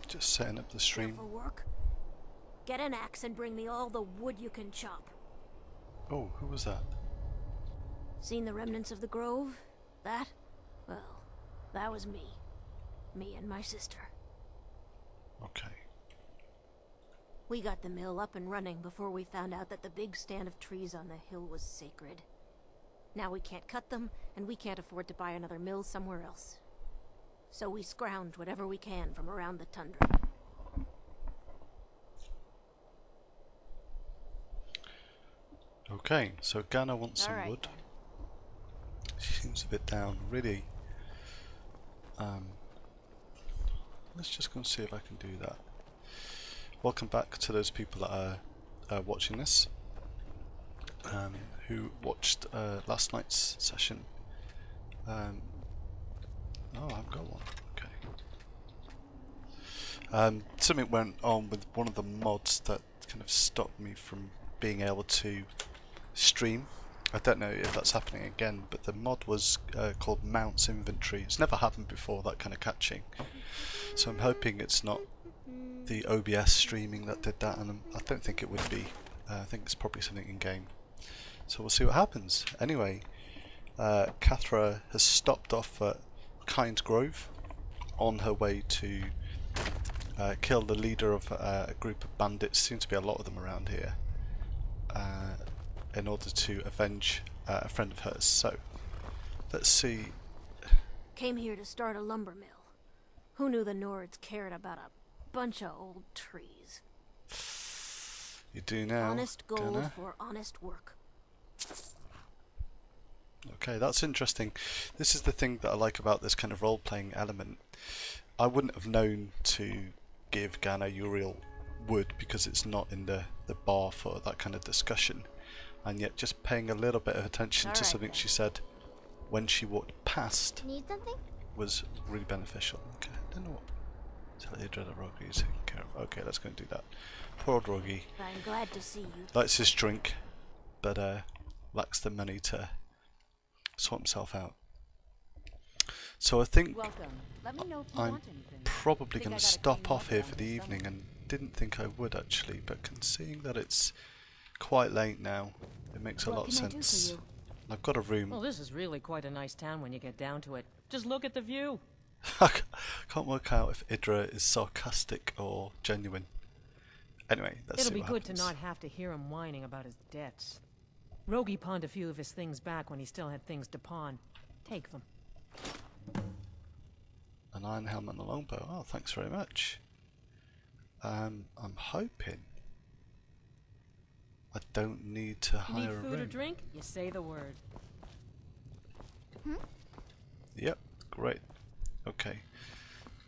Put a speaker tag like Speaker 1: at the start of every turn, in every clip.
Speaker 1: Just setting up the
Speaker 2: Here
Speaker 1: stream.
Speaker 2: for work? Get an axe and bring me all the wood you can chop.
Speaker 1: Oh, who was that?
Speaker 2: Seen the remnants of the grove? That? Well, that was me. Me and my sister.
Speaker 1: Okay.
Speaker 2: We got the mill up and running before we found out that the big stand of trees on the hill was sacred. Now we can't cut them, and we can't afford to buy another mill somewhere else. So we scrounge whatever we can from around the tundra.
Speaker 1: Okay, so Ghana wants some
Speaker 2: Alright,
Speaker 1: wood.
Speaker 2: then.
Speaker 1: She seems a bit down, really. Let's just go and see if I can do that. Welcome back to those people that are watching this, who watched last night's session. Oh, I've got one. Okay. Something went on with one of the mods that kind of stopped me from being able to stream. I don't know if that's happening again, but the mod was called Mounts Inventory. It's never happened before, that kind of catching. So I'm hoping it's not the OBS streaming that did that, and I don't think it would be. I think it's probably something in game. So we'll see what happens. Anyway, Kathra has stopped off at Kind Grove on her way to kill the leader of a group of bandits. Seems to be a lot of them around here. In order to avenge a friend of hers. So, let's see.
Speaker 2: Came here to start a lumber mill. Who knew the Nords cared about a bunch of old trees?
Speaker 1: You do now.
Speaker 2: Honest gold
Speaker 1: Gunnar.
Speaker 2: for honest work.
Speaker 1: Okay, that's interesting. This is the thing that I like about this kind of role-playing element. I wouldn't have known to give Ghana Uriel wood because it's not in the bar for that kind of discussion. And yet just paying a little bit of attention to something she said when she walked past was really beneficial. Okay, I don't know what. Tell Idra that Rogi is taken care of. Okay, let's go and do that. Poor old Rogi.
Speaker 2: I'm glad to see you.
Speaker 1: Likes his drink, but lacks the money to sort himself out. So I think I'm probably going to stop off here for the evening, and didn't think I would actually, but seeing that it's quite late now, it makes a lot of sense. I've got a room.
Speaker 3: Well, this is really quite a nice town when you get down to it. Just look at the view.
Speaker 1: I can't work out if Idra is sarcastic or genuine. Anyway, let's see what happens.
Speaker 3: It'll be good to not have to hear him whining about his debts. Rogi pawned a few of his things back when he still had things to pawn. Take them.
Speaker 1: An iron helmet and a longbow. Oh, thanks very much. I'm hoping I don't need to hire
Speaker 3: Need
Speaker 1: a
Speaker 3: food or
Speaker 1: room.
Speaker 3: drink? You say the word.
Speaker 1: Yep, great. Okay.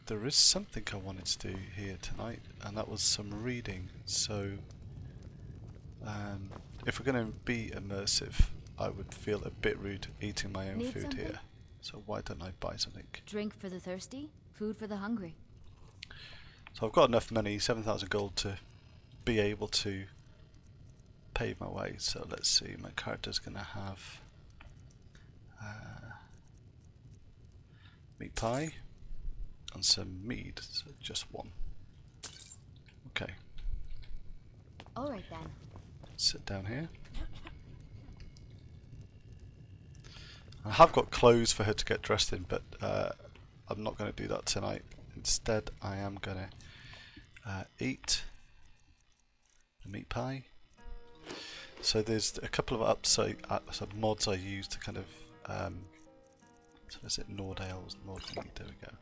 Speaker 1: There is something I wanted to do here tonight, and that was some reading. So, if we're going to be immersive, I would feel a bit rude eating my own food here. So why don't I buy something?
Speaker 4: Drink for the thirsty, food for the hungry.
Speaker 1: So I've got enough money, 7,000 gold, to be able to pave my way. So let's see, my character's going to have meat pie and some mead, so just one. Okay.
Speaker 4: Alright then.
Speaker 1: Sit down here. I have got clothes for her to get dressed in, but I'm not going to do that tonight. Instead, I am going to eat the meat pie. So there's a couple of mods I use to kind of so is it Nordale's Nord meat? There we go.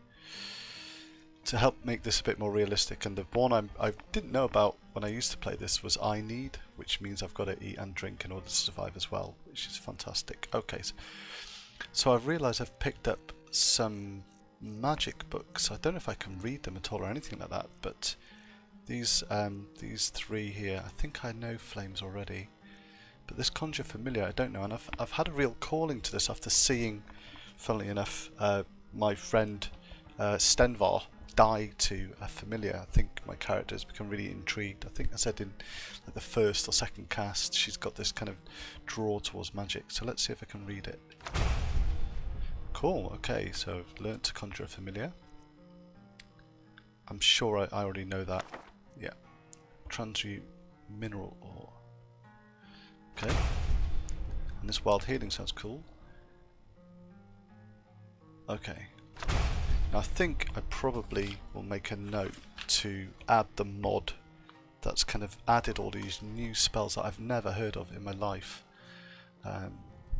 Speaker 1: To help make this a bit more realistic, and the one I didn't know about when I used to play this was I need, which means I've got to eat and drink in order to survive as well, which is fantastic. Okay, so I've realised I've picked up some magic books. I don't know if I can read them at all or anything like that, but these three here, I think I know flames already, but this conjure familiar I don't know, and I've had a real calling to this after seeing, funnily enough, my friend Stenvar die to a familiar. I think my character has become really intrigued. I think I said in like the first or second cast she's got this kind of draw towards magic, so let's see if I can read it. Cool, okay, so I've learnt to conjure a familiar. I'm sure I already know that. Yeah. Transmute mineral ore. Okay. And this wild healing sounds cool. Okay. Now I think I probably will make a note to add the mod that's kind of added all these new spells that I've never heard of in my life.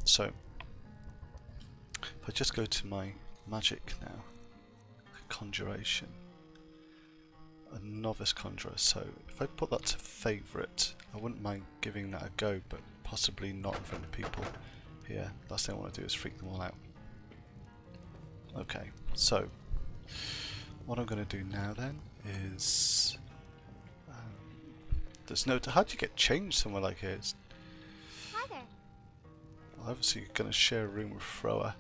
Speaker 1: So if I just go to my magic now, conjuration, a novice conjurer. So if I put that to favourite, I wouldn't mind giving that a go, but possibly not in front of people here. Last thing I want to do is freak them all out. Okay, so what I'm going to do now then is there's no. How do you get changed somewhere like here?
Speaker 2: Hi there.
Speaker 1: Well, obviously you're going to share a room with Thrower.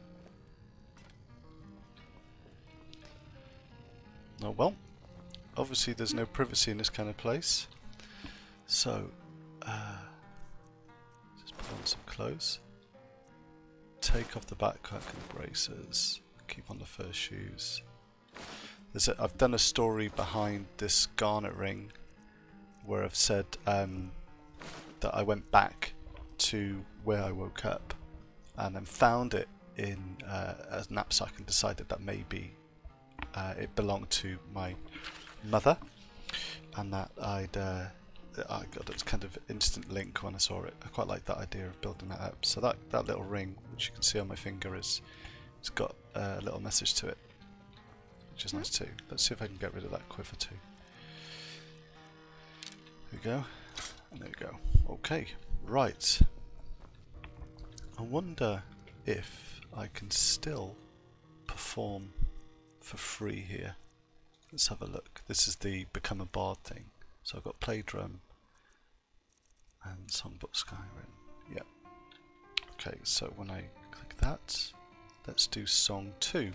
Speaker 1: Oh well, obviously there's no privacy in this kind of place, so just put on some clothes, take off the backpack and braces, keep on the fur shoes. I've done a story behind this garnet ring where I've said that I went back to where I woke up and then found it in a knapsack and decided that maybe it belonged to my mother, and that I got this kind of instant link when I saw it. I quite like that idea of building that up. So that little ring, which you can see on my finger, it's got a little message to it, which is nice too. Let's see if I can get rid of that quiver too. There we go, and there we go. Okay, right. I wonder if I can still perform for free here. Let's have a look. This is the become a bard thing. So I've got play drum and songbook Skyrim. Yep. Okay, so when I click that, let's do song 2.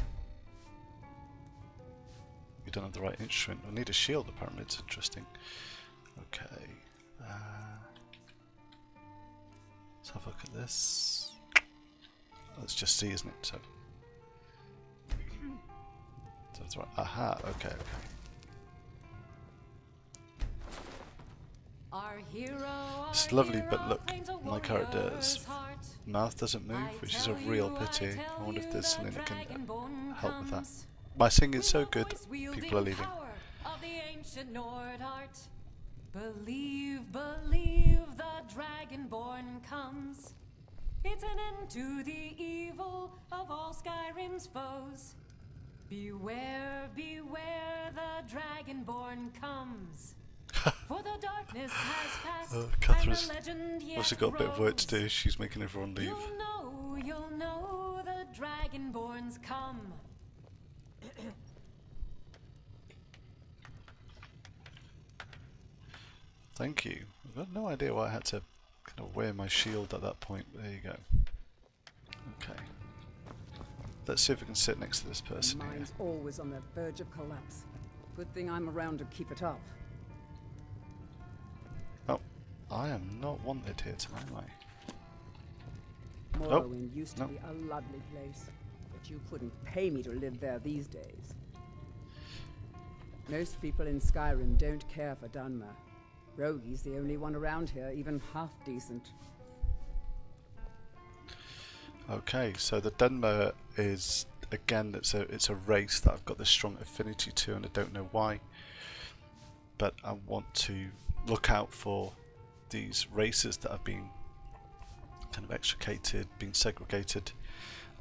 Speaker 1: We don't have the right instrument. I need a shield apparently. It's interesting. Okay. Let's have a look at this. Oh, it's just C, isn't it? So that's right. Aha, okay, okay. It's lovely, but look, my character's mouth doesn't move, which is a real pity. I wonder if there's something that can help with that. My singing is so good, people are leaving.
Speaker 5: Believe, believe the Dragonborn comes. It's an end to the evil of all Skyrim's foes. Beware, beware, the Dragonborn comes. For the darkness has passed,
Speaker 1: Kathra's
Speaker 5: and the legend yet
Speaker 1: also got a bit of work to do.
Speaker 5: grows.
Speaker 1: She's making everyone leave.
Speaker 5: You'll know the Dragonborns come.
Speaker 1: Thank you. I've got no idea why I had to kind of wear my shield at that point. There you go. Okay. Let's see if we can sit next to this person here.
Speaker 6: Mine's always on the verge of collapse. Good thing I'm around to keep it up.
Speaker 1: Oh, I am not wanted here tonight, am I?
Speaker 6: Morrowind used to
Speaker 1: no.
Speaker 6: be a lovely place, but you couldn't pay me to live there these days. Most people in Skyrim don't care for Dunmer. Rogi's the only one around here, even half decent.
Speaker 1: Okay, so the Dunmer is, again, it's a race that I've got this strong affinity to, and I don't know why. But I want to look out for these races that have been kind of extricated, been segregated,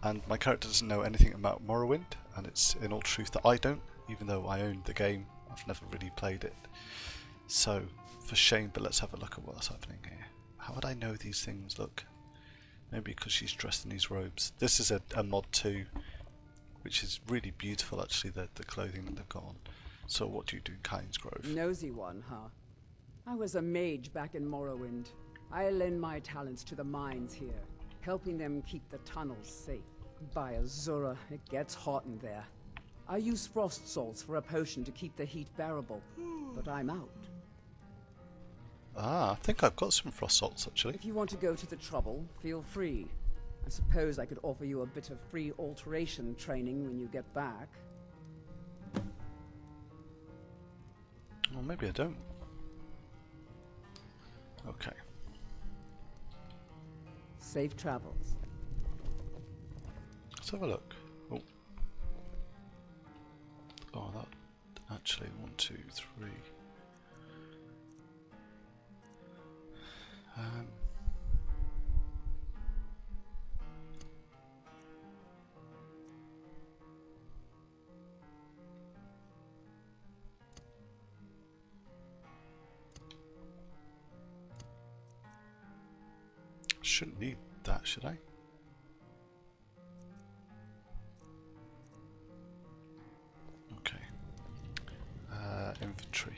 Speaker 1: and my character doesn't know anything about Morrowind, and it's in all truth that I don't, even though I own the game. I've never really played it. So, for shame, but let's have a look at what's happening here. How would I know these things? Look. Maybe because she's dressed in these robes. This is a mod 2, which is really beautiful actually, the clothing that they've got on. So what do you do in Kyne's Grove?
Speaker 6: Nosy one, huh? I was a mage back in Morrowind. I lend my talents to the mines here, helping them keep the tunnels safe. By Azura, it gets hot in there. I use frost salts for a potion to keep the heat bearable, but I'm out.
Speaker 1: Ah, I think I've got some frost salts actually.
Speaker 6: If you want to go to the trouble, feel free. I suppose I could offer you a bit of free alteration training when you get back.
Speaker 1: Well, maybe I don't. Okay.
Speaker 6: Safe travels.
Speaker 1: Let's have a look. Oh. Oh, that actually 1, 2, 3. Shouldn't need that, should I? Okay. Inventory.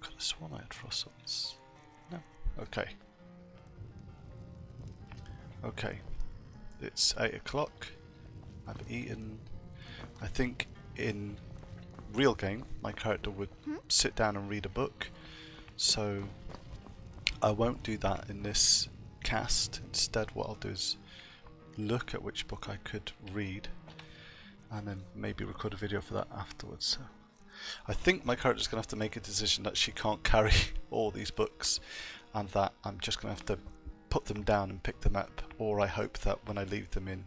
Speaker 1: Could have sworn I had frost salts. No. Okay. Okay. It's 8 o'clock. I've eaten. I think in real game my character would sit down and read a book. So I won't do that in this cast. Instead what I'll do is look at which book I could read and then maybe record a video for that afterwards. So I think my character's going to have to make a decision that she can't carry all these books and that I'm just going to have to put them down and pick them up, or I hope that when I leave them in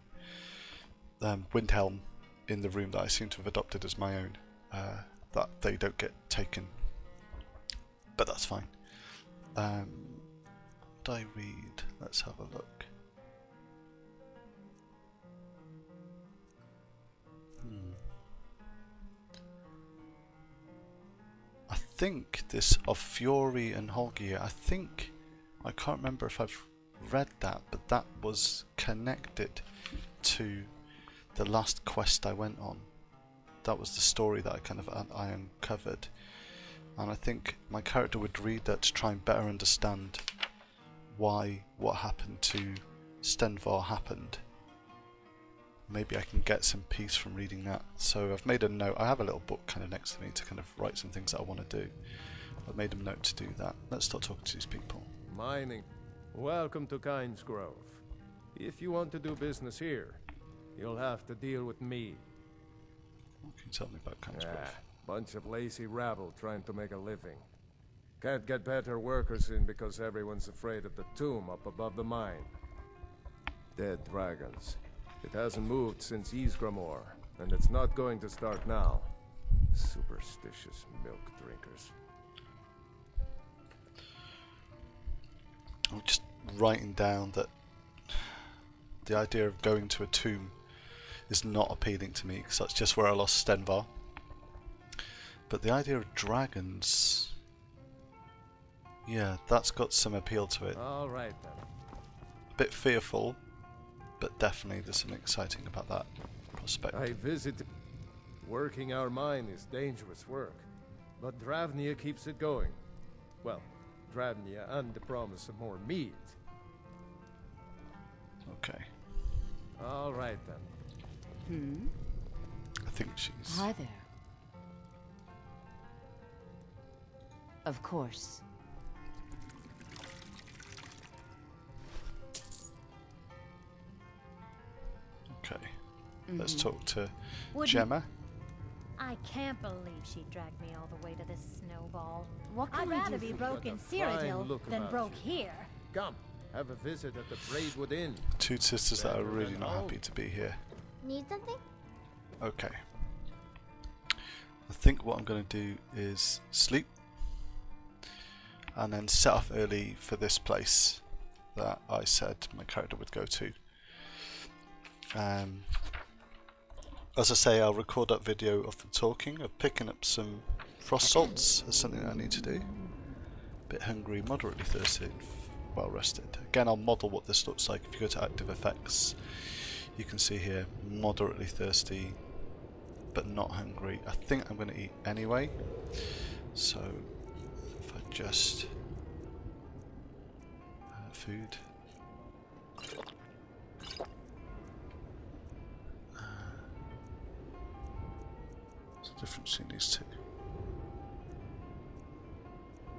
Speaker 1: Windhelm in the room that I seem to have adopted as my own, that they don't get taken. But that's fine. What did I read? Let's have a look. I think this of Fury and Holgia, I can't remember if I've read that, but that was connected to the last quest I went on. That was the story that I uncovered, and I think my character would read that to try and better understand why what happened to Stenvar happened. Maybe I can get some peace from reading that. So I've made a note. I have a little book kind of next to me to kind of write some things that I want to do. I've made a note to do that. Let's start talking to these people.
Speaker 7: Mining. Welcome to Kynes Grove. If you want to do business here, you'll have to deal with me.
Speaker 1: What can you tell me about Kynes Grove?
Speaker 7: Bunch of lazy rabble trying to make a living. Can't get better workers in because everyone's afraid of the tomb up above the mine. Dead dragons. It hasn't moved since Ysgramor, and it's not going to start now. Superstitious milk drinkers.
Speaker 1: I'm just writing down that the idea of going to a tomb is not appealing to me, because that's just where I lost Stenvar. But the idea of dragons, yeah, that's got some appeal to it.
Speaker 7: All right then.
Speaker 1: A bit fearful, but definitely there's something exciting about that prospect.
Speaker 7: I visited. Working our mine is dangerous work, but Dravnia keeps it going. Well, Dravnia and the promise of more meat.
Speaker 1: Okay.
Speaker 7: All right then.
Speaker 1: I think she's...
Speaker 4: Hi there. Of course.
Speaker 1: Okay. Let's talk to Gemma.
Speaker 8: I can't believe she dragged me all the way to this snowball.
Speaker 4: What can
Speaker 8: I'd
Speaker 4: we
Speaker 8: rather
Speaker 4: do
Speaker 8: be
Speaker 4: for
Speaker 8: broke
Speaker 7: you?
Speaker 8: in
Speaker 7: Got a fine
Speaker 8: Cyrodiil
Speaker 7: look
Speaker 8: than
Speaker 7: about
Speaker 8: broke
Speaker 7: you.
Speaker 8: here.
Speaker 7: Come, have a visit at the Braidwood Inn.
Speaker 1: Two sisters that are really not
Speaker 7: Better
Speaker 1: happy to be here.
Speaker 2: Need something?
Speaker 1: Okay. I think what I'm going to do is sleep and then set off early for this place that I said my character would go to. As I say, I'll record that video of them talking, of picking up some frost salts as something I need to do. Bit hungry, moderately thirsty, well rested. Again, I'll model what this looks like. If you go to active effects, you can see here, moderately thirsty, but not hungry. I think I'm going to eat anyway. So, if I just... food. What's the difference between these two?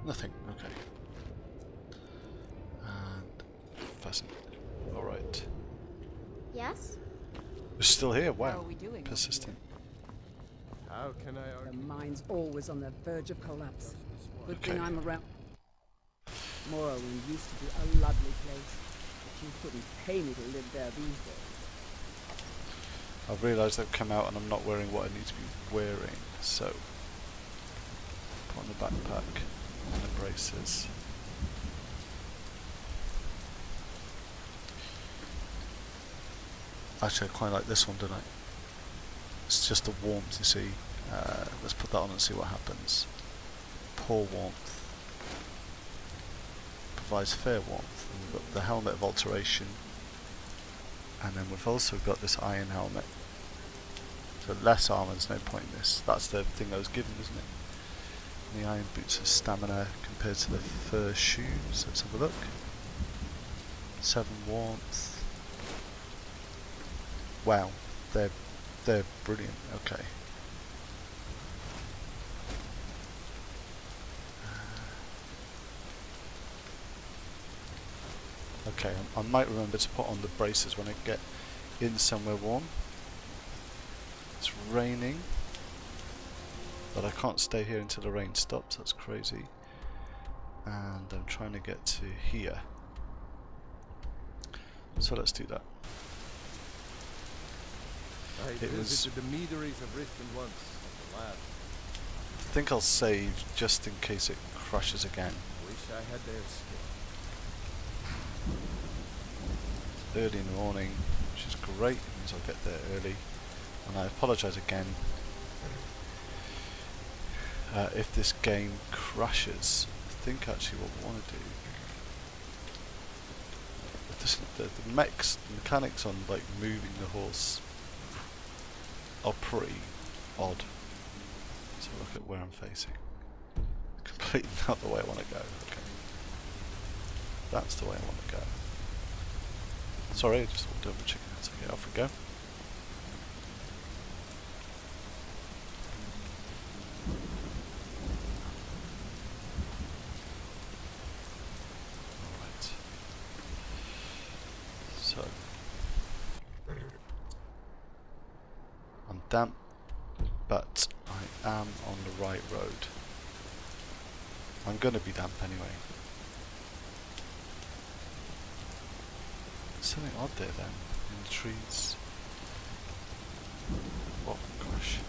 Speaker 1: Nothing, okay. And pheasant. Alright.
Speaker 2: Yes?
Speaker 1: We're still here, wow.
Speaker 6: How are we doing?
Speaker 1: Persistent.
Speaker 7: How can I
Speaker 6: The
Speaker 7: argue?
Speaker 6: mine's always on the verge of collapse. Good
Speaker 1: Okay.
Speaker 6: thing I'm around. Morrowind used to be a lovely place, but you couldn't pay me to live there these days.
Speaker 1: I've realised they've come out and I'm not wearing what I need to be wearing, so put on the backpack and the braces. Actually, I quite like this one, don't I? It's just the warmth, you see. Let's put that on and see what happens. Poor warmth. Provides fair warmth. And we've got the helmet of alteration. And then we've also got this iron helmet. So less armor, there's no point in this. That's the thing I was given, isn't it? And the iron boots of stamina compared to the fur shoes. Let's have a look. 7 warmth. Wow, they're brilliant. Okay. Okay, I might remember to put on the braces when I get in somewhere warm. It's raining, but I can't stay here until the rain stops. That's crazy. And I'm trying to get to here. So let's do that.
Speaker 7: I
Speaker 1: It was-
Speaker 7: visited the meaderies of Riften once, at the lab.
Speaker 1: I think I'll save just in case it crashes again.
Speaker 7: Wish I had their skill.
Speaker 1: Early in the morning, which is great, it means I'll get there early. And I apologise again if this game crashes. I think actually what we want to do, the mechanics on like moving the horse are pretty odd. So look at where I'm facing. Completely not the way I want to go. Okay. That's the way I want to go. Sorry, I just walked over the chicken heads. Okay, off we go. Alright. So. I'm damp, but I am on the right road. I'm gonna be damp anyway. Something odd there then, in the trees. Oh gosh.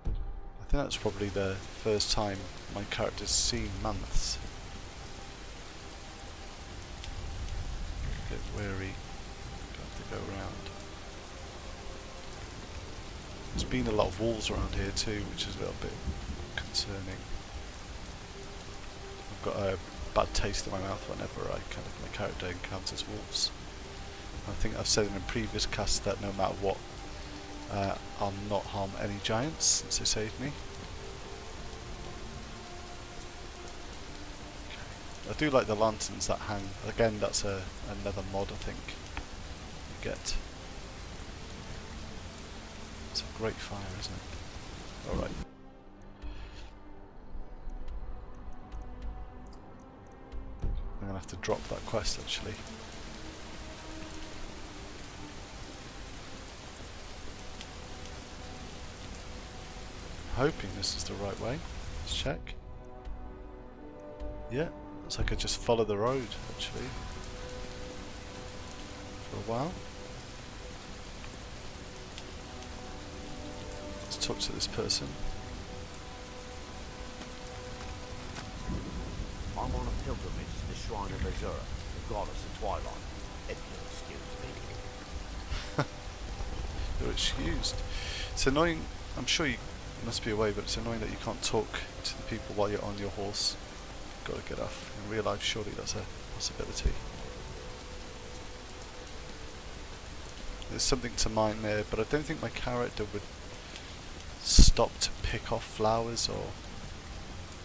Speaker 1: I think that's probably the first time my character's seen mammoths. A bit wary, got to go around. There's been a lot of wolves around here too, which is a little bit concerning. I've got a bad taste in my mouth whenever my character encounters wolves. I think I've said in a previous cast that no matter what, I'll not harm any giants since they saved me. Okay. I do like the lanterns that hang. Again, that's another mod I think you get. It's a great fire, isn't it? Alright. I'm gonna have to drop that quest actually. Hoping this is the right way. Let's check. Yeah, looks like I just follow the road actually. For a while. Let's talk to this person.
Speaker 9: I'm on a pilgrimage to the shrine of Azura, the goddess of twilight, if you'll excuse me.
Speaker 1: You're excused. It's annoying, I'm sure you must be away, but it's annoying that you can't talk to the people while you're on your horse. You've got to get off. In real life, surely that's a possibility. There's something to mine there, but I don't think my character would stop to pick off flowers or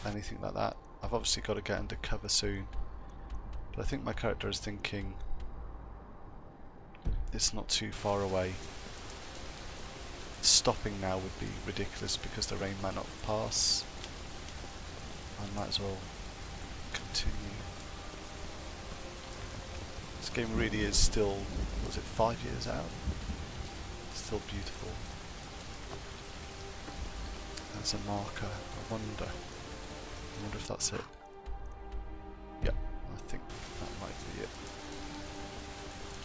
Speaker 1: anything like that. I've obviously got to get under cover soon, but I think my character is thinking it's not too far away. Stopping now would be ridiculous because the rain might not pass. I might as well continue. This game really is still, was it 5 years out? Still beautiful. There's a marker. I wonder if that's it. Yeah, I think that might be it.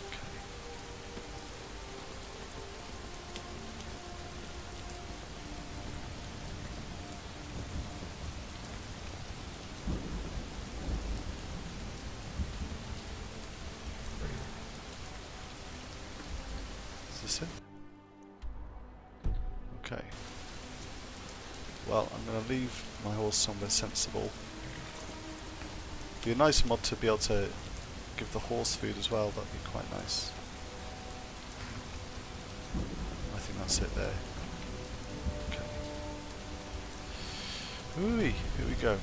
Speaker 1: Okay. Is this it? Okay. Well, I'm going to leave my horse somewhere sensible. Be a nice mod to be able to give the horse food as well, that'd be quite nice. I think that's it there. Okay. Ooh, here we go.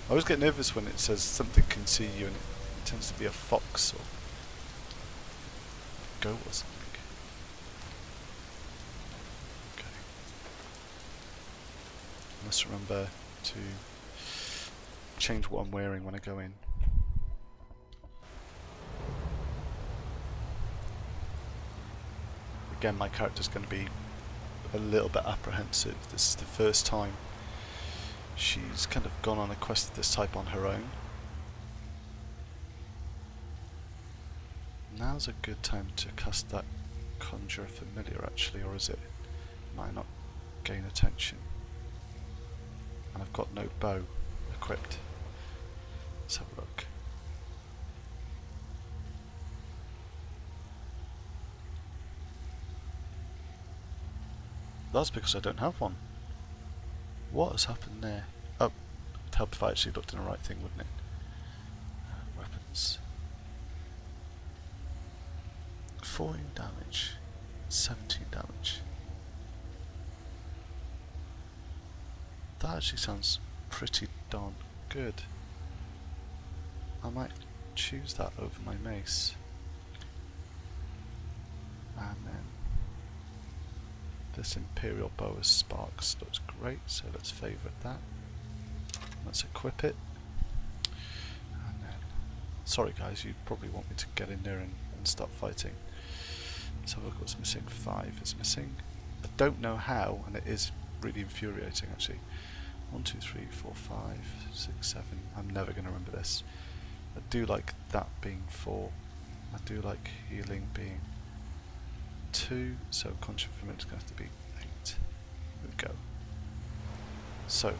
Speaker 1: I always get nervous when it says something can see you and it tends to be a fox or goat or something. Okay. I must remember to change what I'm wearing when I go in. Again, my character's going to be a little bit apprehensive. This is the first time she's kind of gone on a quest of this type on her own. Now's a good time to cast that conjure familiar actually, or is it? Might not gain attention. And I've got no bow equipped. Let's have a look. That's because I don't have one. What has happened there? Oh, it'd help if I actually looked in the right thing, wouldn't it? Weapons. 14 damage. 17 damage. That actually sounds pretty darn good. I might choose that over my mace. And then this Imperial bow of sparks looks great, so let's favourite that. Let's equip it. And then, sorry guys, you probably want me to get in there and start fighting. Let's have a look what's missing. 5 is missing. I don't know how, and it is really infuriating actually. 1, 2, 3, 4, 5, 6, 7. I'm never going to remember this. I do like that being 4. I do like healing being 2. So conjure familiar is going to have to be 8. Here we go. So.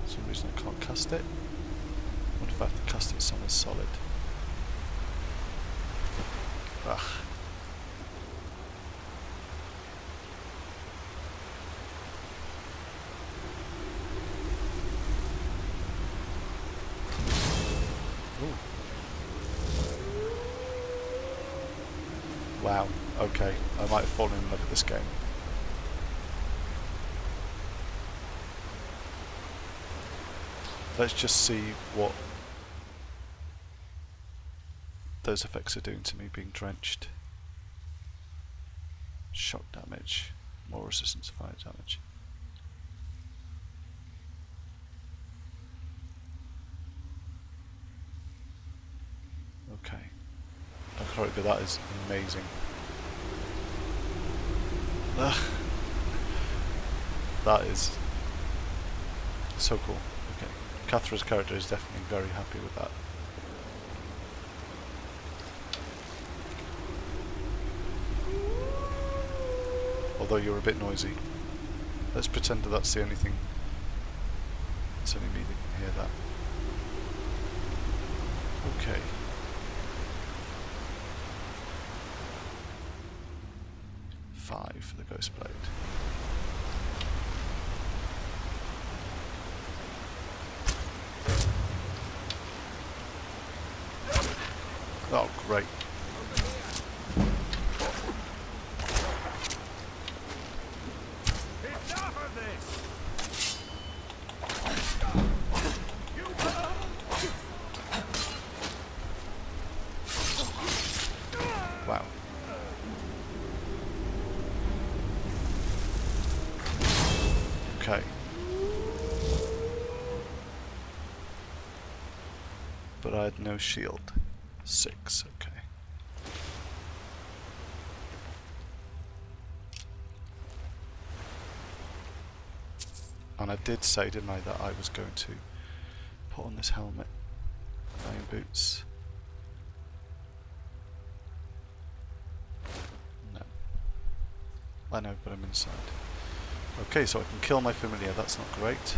Speaker 1: For some reason I can't cast it. I wonder if I have to cast it somewhere solid. Ugh. Ooh. Wow, okay, I might have fallen in love with this game. Let's just see what those effects are doing to me being drenched. Shock damage, more resistance to fire damage. Okay. That is amazing. That is so cool. Okay. Kathra's character is definitely very happy with that. Although you're a bit noisy. Let's pretend that that's the only thing. It's only me that can hear that. Okay. For the Ghost Blade. Oh, great.
Speaker 7: Enough of this!
Speaker 1: Wow. Okay. But I had no shield. 6, okay. And I did say, didn't I, that I was going to put on this helmet. Iron boots. No. I know, but I'm inside. Okay, so I can kill my familiar, that's not great.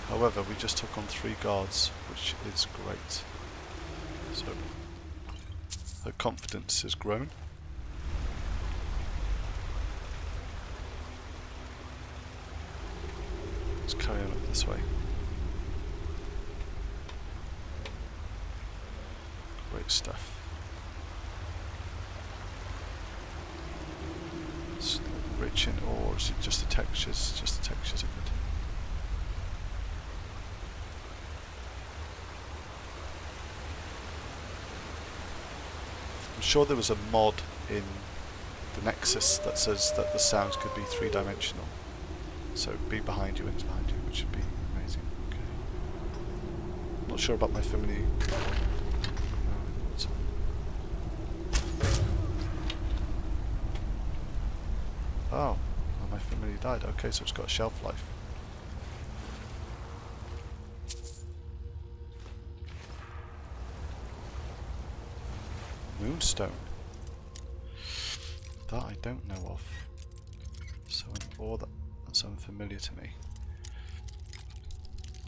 Speaker 1: However, we just took on 3 guards, which is great. So, her confidence has grown. Let's carry on up this way. Great stuff. It's not rich in ore, is it just the textures? Just the textures are good. I'm sure there was a mod in the Nexus that says that the sounds could be 3-dimensional. So be behind you and behind you, which would be amazing. Okay. Not sure about my family. Oh, my family died. Okay, so it's got a shelf life. Moonstone. That I don't know of. So an ore that's unfamiliar to me.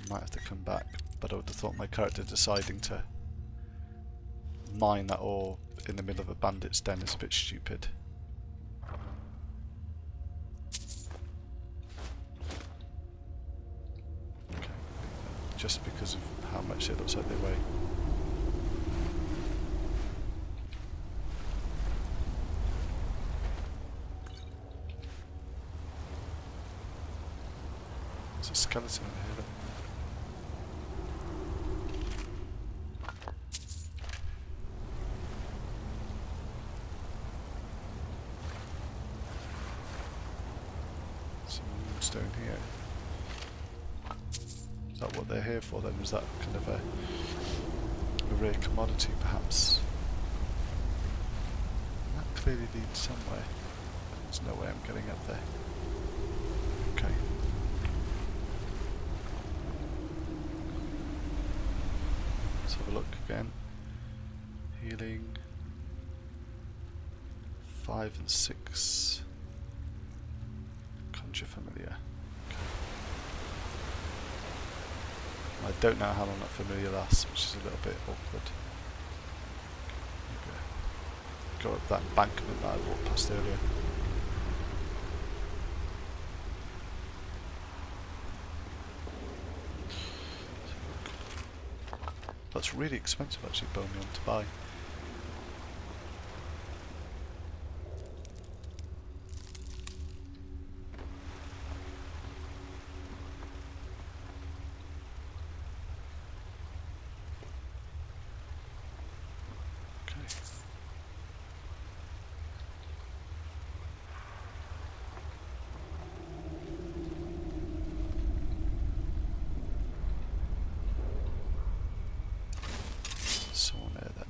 Speaker 1: Might have to come back, but I would have thought my character deciding to mine that ore in the middle of a bandit's den is a bit stupid. Okay, just because of how much it looks like they weigh. There's a skeleton in here. Some moonstone here. Is that what they're here for then? Is that kind of a rare commodity perhaps? That clearly leads somewhere. There's no way I'm getting up there. Okay. Let's have a look again. Healing 5 and 6. Conjure familiar. Okay. I don't know how long that familiar lasts, which is a little bit awkward. Okay. Go up that embankment that I walked past earlier. That's really expensive actually, bone meal to buy. Someone there then.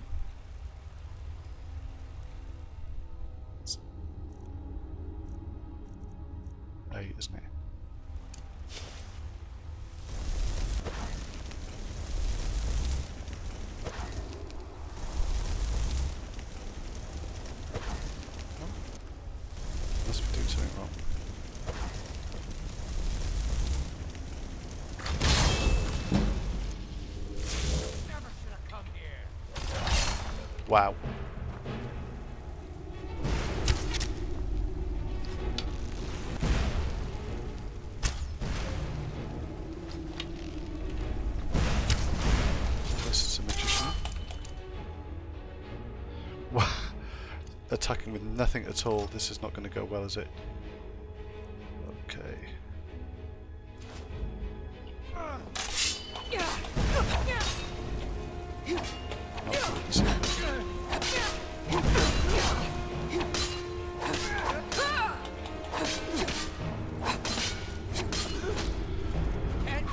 Speaker 1: It's 8, isn't it? Must be doing something wrong. Wow. This is a magician. Wow. Attacking with nothing at all. This is not going to go well, is it? Okay.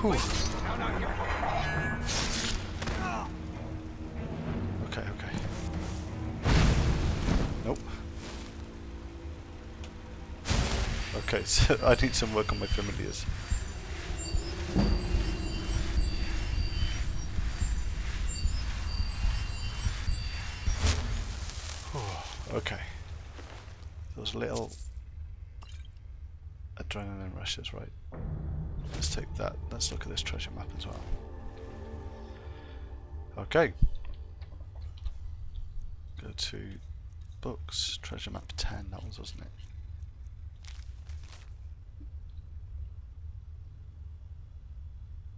Speaker 1: Whew. Okay, okay. Nope. Okay, so I need some work on my familiars. Okay. Those little adrenaline rushes, right? Let's take that. Let's look at this treasure map as well. Okay. Go to books, treasure map 10, that was, wasn't it?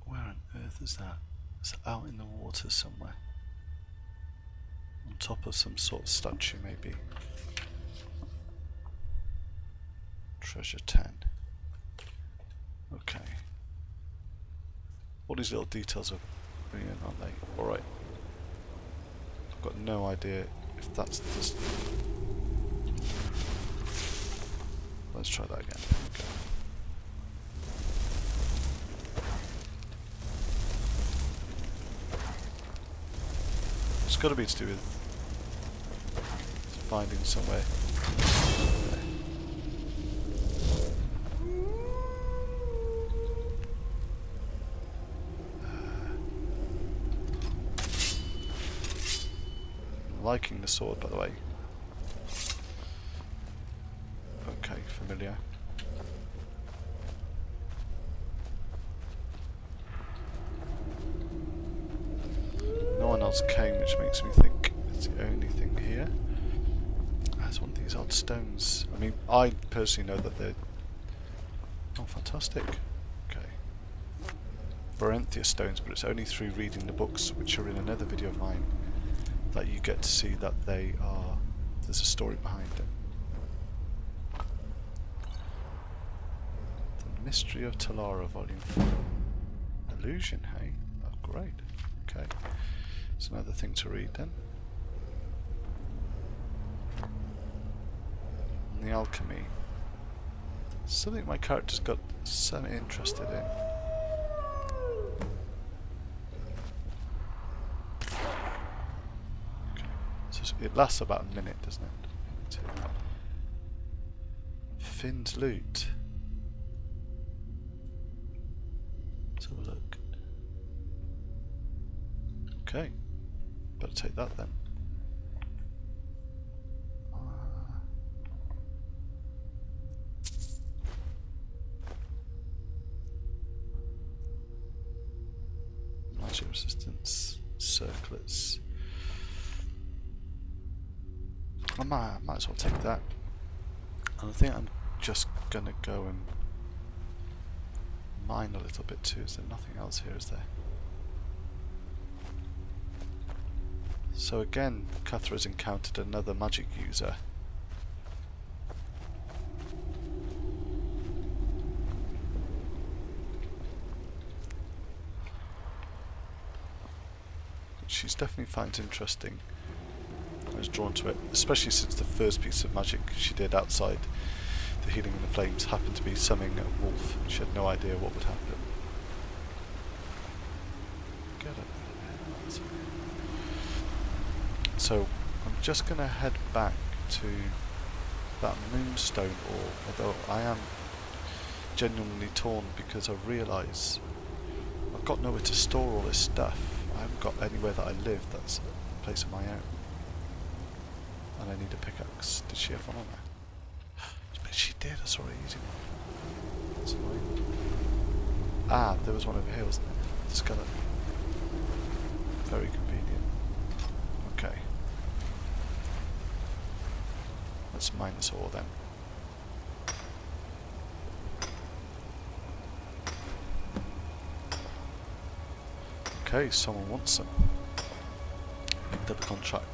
Speaker 1: Where on earth is that? It's out in the water somewhere. On top of some sort of statue, maybe. Treasure 10. Okay. All these little details are brilliant, aren't they? Alright. I've got no idea if that's just... Let's try that again. Okay. It's got to be to do with finding somewhere. Liking the sword, by the way. Okay, familiar. No one else came, which makes me think it's the only thing here. There's one of these odd stones. I mean, I personally know that they're... Oh, fantastic. Okay. Barenthia stones, but it's only through reading the books, which are in another video of mine, that you get to see that they are... There's a story behind them. The Mystery of Talara, Volume 4. Illusion, hey? Oh, great. Okay. It's another thing to read then. And the alchemy. Something my character's got some interested in. Okay. So it lasts about a minute, doesn't it? Finn's loot. Let's have a look. Okay. Better take that then. Magic resistance, circlets. I might as well take that. And I think I'm just gonna go and mine a little bit too. Is there nothing else here, is there? So again, Kathra has encountered another magic user. She's definitely finds interesting. I was drawn to it, especially since the first piece of magic she did outside the Healing in the Flames happened to be summoning a wolf. She had no idea what would happen. Get up. So I'm just going to head back to that moonstone ore, although I am genuinely torn because I realise I've got nowhere to store all this stuff. I haven't got anywhere that I live that's a place of my own. And I need a pickaxe. Did she have one on there? She did, I saw it easy one. That's annoying. Ah, there was one over here, wasn't there? The skeleton. Very convenient. Okay. Let's mine this ore then. Okay, someone wants some. Picked up a contract.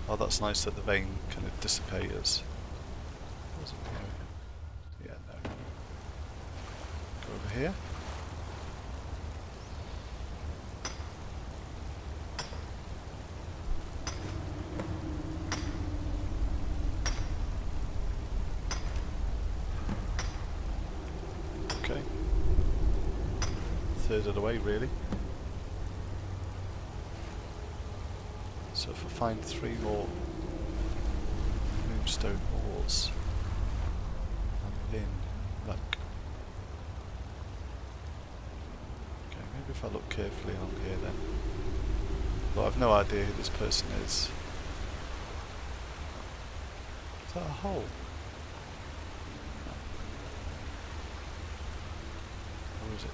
Speaker 1: Oh, that's nice that the vein kind of dissipates. Yeah, no. Go over here. third of the way really. So if I find 3 more moonstone ores, I'm in luck. Okay, maybe if I look carefully along here then. But I've no idea who this person is. Is that a hole? Or is it?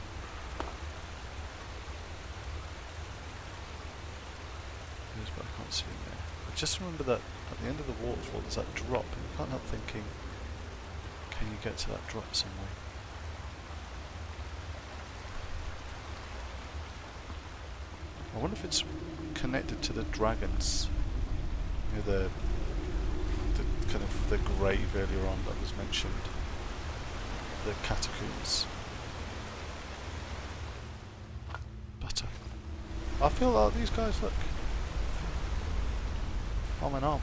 Speaker 1: But I can't see in there. I just remember that at the end of the waterfall there's that drop, and I can't help thinking, can you get to that drop somewhere? I wonder if it's connected to the dragons. You know, the kind of the grave earlier on that was mentioned. The catacombs. Butter. I feel like these guys look. Arm in arm.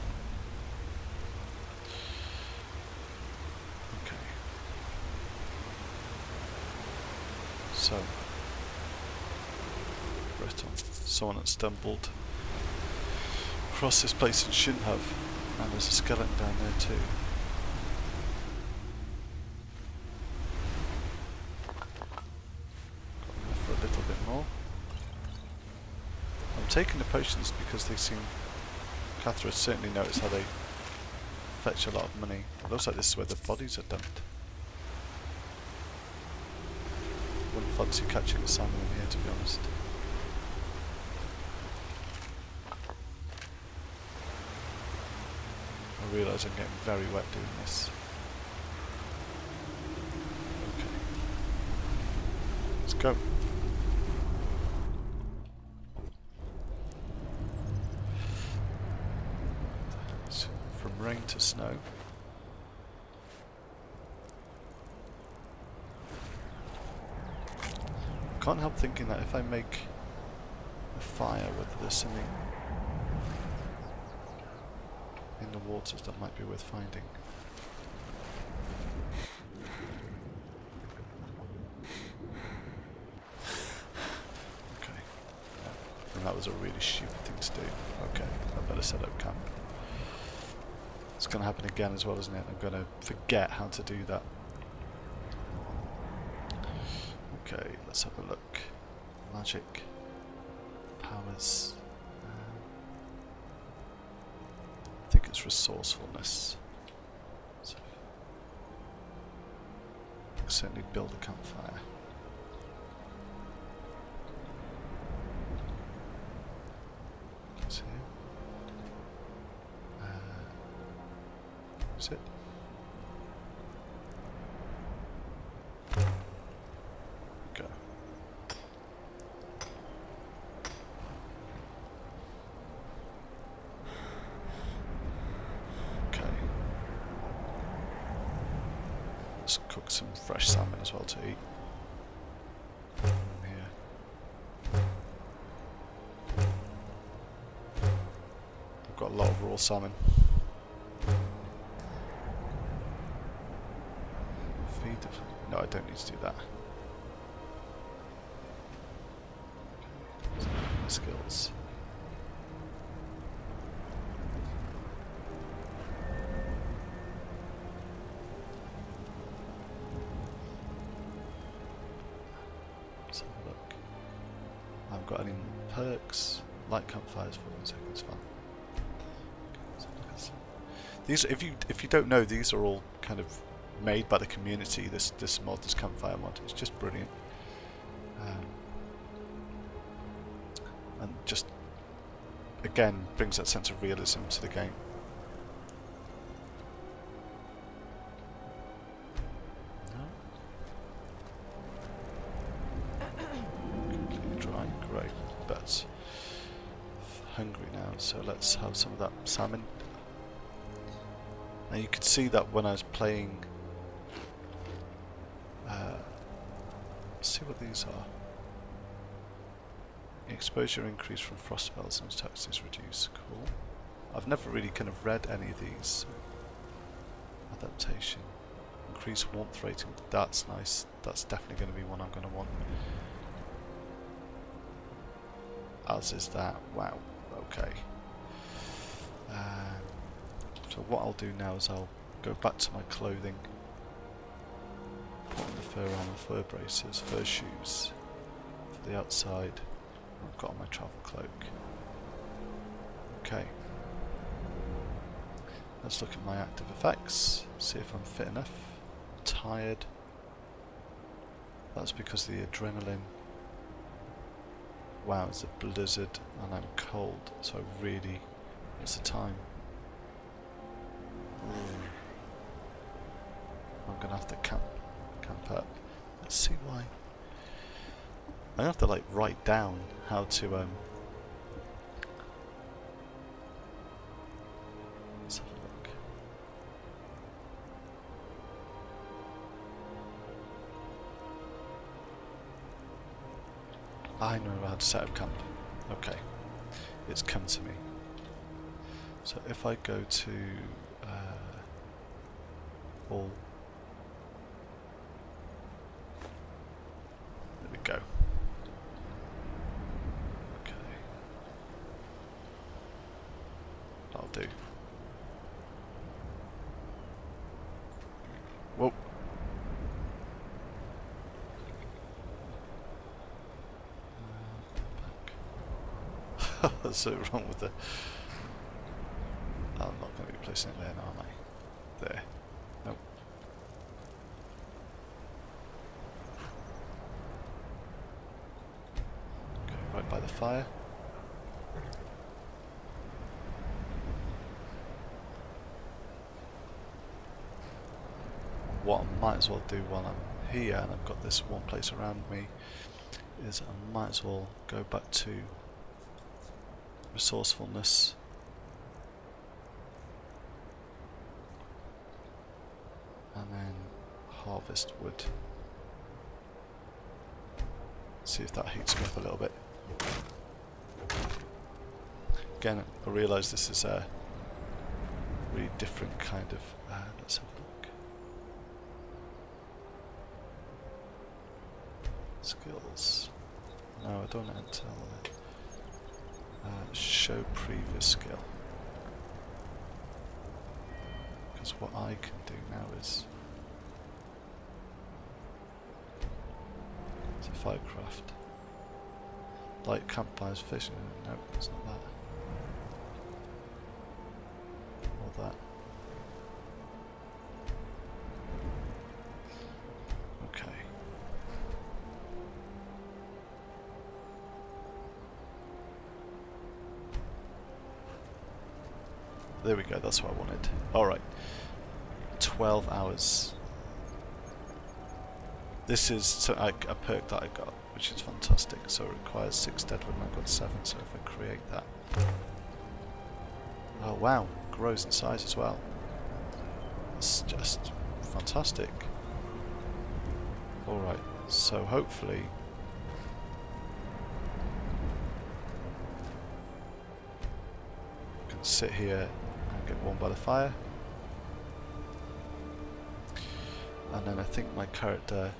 Speaker 1: Okay. So, Breton. Someone that stumbled across this place and shouldn't have. And there's a skeleton down there too. Got enough for a little bit more. I'm taking the potions because they seem... Kathra certainly noticed how they fetch a lot of money. It looks like this is where the bodies are dumped. Wouldn't fancy catching a salmon in here, to be honest. I realise I'm getting very wet doing this. Okay. Let's go. From rain to snow. I can't help thinking that if I make a fire, whether there's something in the waters that might be worth finding. Okay. Yeah. And that was a really stupid thing to do. Okay, I better set up camp. It's going to happen again as well, isn't it? I'm going to forget how to do that. Okay, let's have a look. Magic. Powers. I think it's resourcefulness. So, I can certainly build a campfire. It's here. Is it? Go. Okay. Let's cook some fresh salmon as well to eat. Here. I've got a lot of raw salmon. No, I don't need to do that. Skills. Let's have a look. I haven't got any perks. Light campfires for 1 second, fine. These, if you don't know, these are all kind of made by the community. This mod, this campfire mod, it's just brilliant, and just again brings that sense of realism to the game. Completely dry, great, but hungry now, so let's have some of that salmon. Now you could see that when I was playing. Let's see what these are. Exposure increase from frost spells and attacks is reduced. Cool. I've never really kind of read any of these. Adaptation. Increase warmth rating. That's nice. That's definitely going to be one I'm going to want. as is that. Wow, okay. So what I'll do now is I'll go back to my clothing, put on the fur armor, fur braces, fur shoes for the outside. I've got on my travel cloak. Okay. Let's look at my active effects, see if I'm fit enough. I'm tired. That's because of the adrenaline. Wow, it's a blizzard and I'm cold, so I really... What's the time? I'm gonna have to camp up. Let's see why. I'm gonna have to like write down how to let's have a look. I know how to set up camp. Okay, it's come to me. So if I go to all, there we go. Okay, that'll do. Whoa. What's so wrong with the... I'm not going to be placing it there now, am I? There. Nope. Okay, right by the fire. What I might as well do while I'm here and I've got this one place around me is I might as well go back to resourcefulness. And then harvest wood. See if that heats me up a little bit. Again, I realise this is a really different kind of... let's have a look. Skills. No, I don't want to tell it. Show previous skill. Because what I can do now is a firecraft. Light campfires, fishing. No, it's not that. Or that. Okay. There we go, that's what I wanted. Alright. 12 hours. This is a perk that I got, which is fantastic. So it requires 6 deadwood and I've got 7, so if I create that... Oh wow, grows in size as well. It's just fantastic. Alright, so hopefully... I can sit here and get warm by the fire. And then I think my character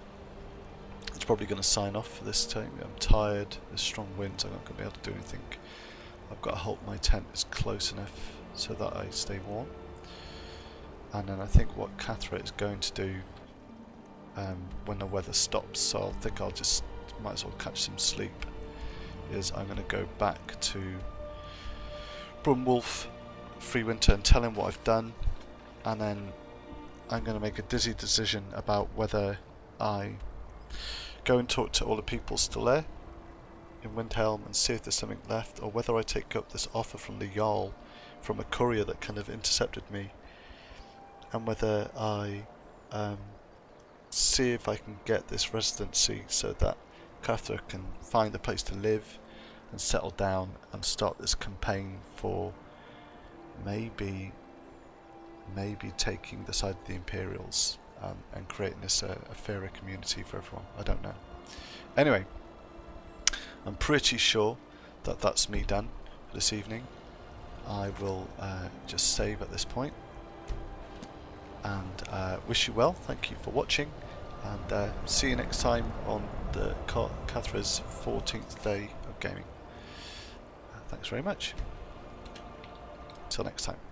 Speaker 1: is probably going to sign off for this time. I'm tired, there's strong winds, I'm not going to be able to do anything. I've got to hope my tent is close enough so that I stay warm. And then I think what Kathra is going to do when the weather stops, so I think I'll just might as well catch some sleep, is I'm going to go back to Brumwolf, Free Winter, and tell him what I've done, and then I'm going to make a dizzy decision about whether I go and talk to all the people still there in Windhelm and see if there's something left, or whether I take up this offer from the Jarl, from a courier that kind of intercepted me, and whether I see if I can get this residency so that Kathra can find a place to live and settle down and start this campaign for maybe taking the side of the Imperials and creating this a fairer community for everyone. I don't know. Anyway, I'm pretty sure that that's me done for this evening. I will just save at this point and wish you well. Thank you for watching, and see you next time on the Kathra's 14th day of gaming. Thanks very much. Till next time.